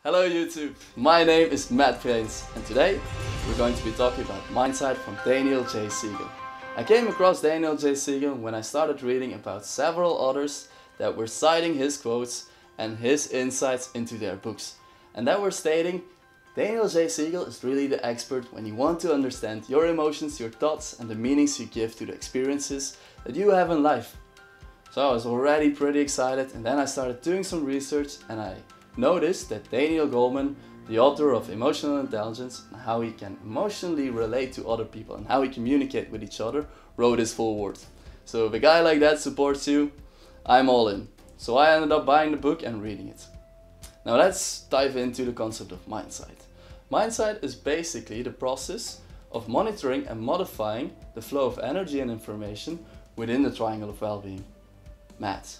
Hello YouTube, my name is Matt Pains and today we're going to be talking about Mindsight from Daniel J. Siegel. I came across Daniel J. Siegel when I started reading about several authors that were citing his quotes and his insights into their books, and that were stating Daniel J. Siegel is really the expert when you want to understand your emotions, your thoughts and the meanings you give to the experiences that you have in life. So I was already pretty excited, and then I started doing some research and I noticed that Daniel Goleman, the author of Emotional Intelligence and how he can emotionally relate to other people and how we communicate with each other, wrote his full words. So if a guy like that supports you, I'm all in. So I ended up buying the book and reading it. Now let's dive into the concept of Mindsight. Mindsight is basically the process of monitoring and modifying the flow of energy and information within the triangle of well-being. Matt.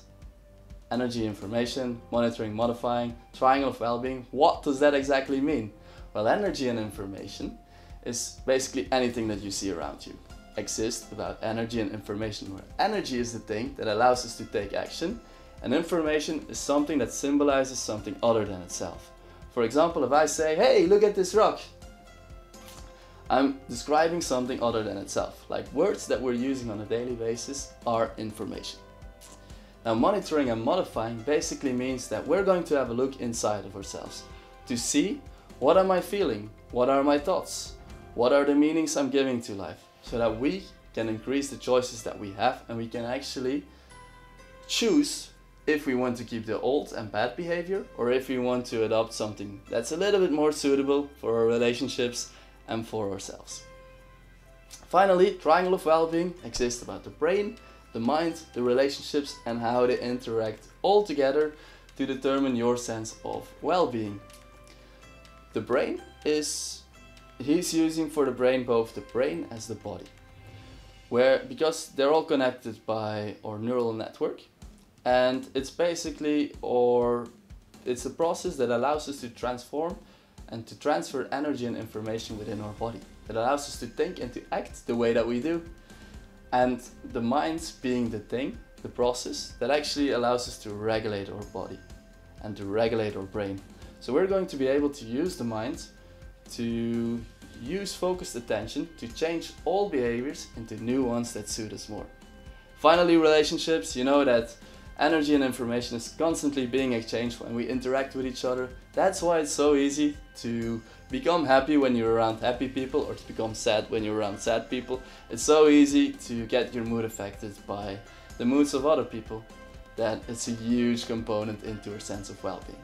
Energy, information, monitoring, modifying, triangle of well-being. What does that exactly mean? Well, energy and information is basically anything that you see around you exists without energy and information, where energy is the thing that allows us to take action and information is something that symbolizes something other than itself. For example, if I say, hey, look at this rock, I'm describing something other than itself. Like words that we're using on a daily basis are information. Now, monitoring and modifying basically means that we're going to have a look inside of ourselves to see what am I feeling, what are my thoughts, what are the meanings I'm giving to life, so that we can increase the choices that we have and we can actually choose if we want to keep the old and bad behavior or if we want to adopt something that's a little bit more suitable for our relationships and for ourselves. Finally, triangle of well-being exists about the brain, the mind, the relationships and how they interact all together to determine your sense of well-being. The brain he's using for the brain both the brain as the body, because they're all connected by our neural network, and it's basically it's a process that allows us to transform and to transfer energy and information within our body. It allows us to think and to act the way that we do. And the mind being the thing, the process, that actually allows us to regulate our body and to regulate our brain. So we're going to be able to use the mind to use focused attention to change all behaviors into new ones that suit us more. Finally, relationships, you know that energy and information is constantly being exchanged when we interact with each other. That's why it's so easy to become happy when you're around happy people or to become sad when you're around sad people. It's so easy to get your mood affected by the moods of other people that it's a huge component into our sense of well-being.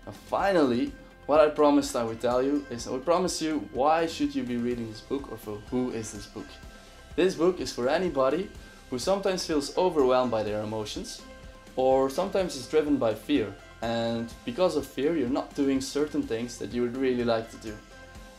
Now finally, what I promised I would tell you is I would promise you why should you be reading this book, or for who is this book. This book is for anybody who sometimes feels overwhelmed by their emotions or sometimes is driven by fear, and because of fear you're not doing certain things that you would really like to do.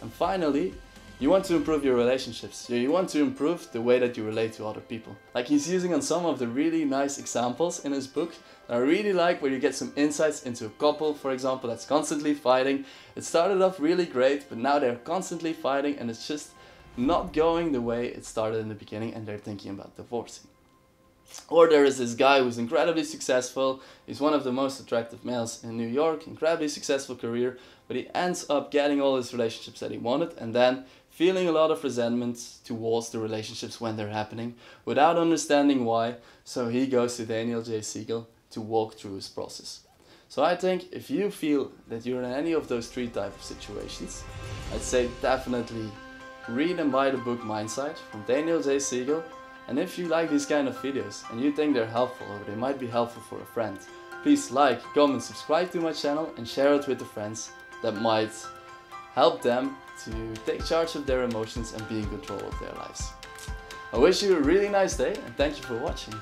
And finally, you want to improve your relationships. You want to improve the way that you relate to other people. Like he's using on some of the really nice examples in his book that I really like, where you get some insights into a couple, for example, that's constantly fighting. It started off really great, but now they're constantly fighting and it's just not going the way it started in the beginning and they're thinking about divorcing. Or there is this guy who's incredibly successful, he's one of the most attractive males in New York, incredibly successful career, but he ends up getting all his relationships that he wanted and then feeling a lot of resentment towards the relationships when they're happening without understanding why, so he goes to Daniel J. Siegel to walk through his process. So I think if you feel that you're in any of those three types of situations, I'd say definitely read and buy the book Mindsight from Daniel J. Siegel. And if you like these kind of videos and you think they're helpful or they might be helpful for a friend, please like, comment, subscribe to my channel and share it with the friends that might help them to take charge of their emotions and be in control of their lives. I wish you a really nice day and thank you for watching.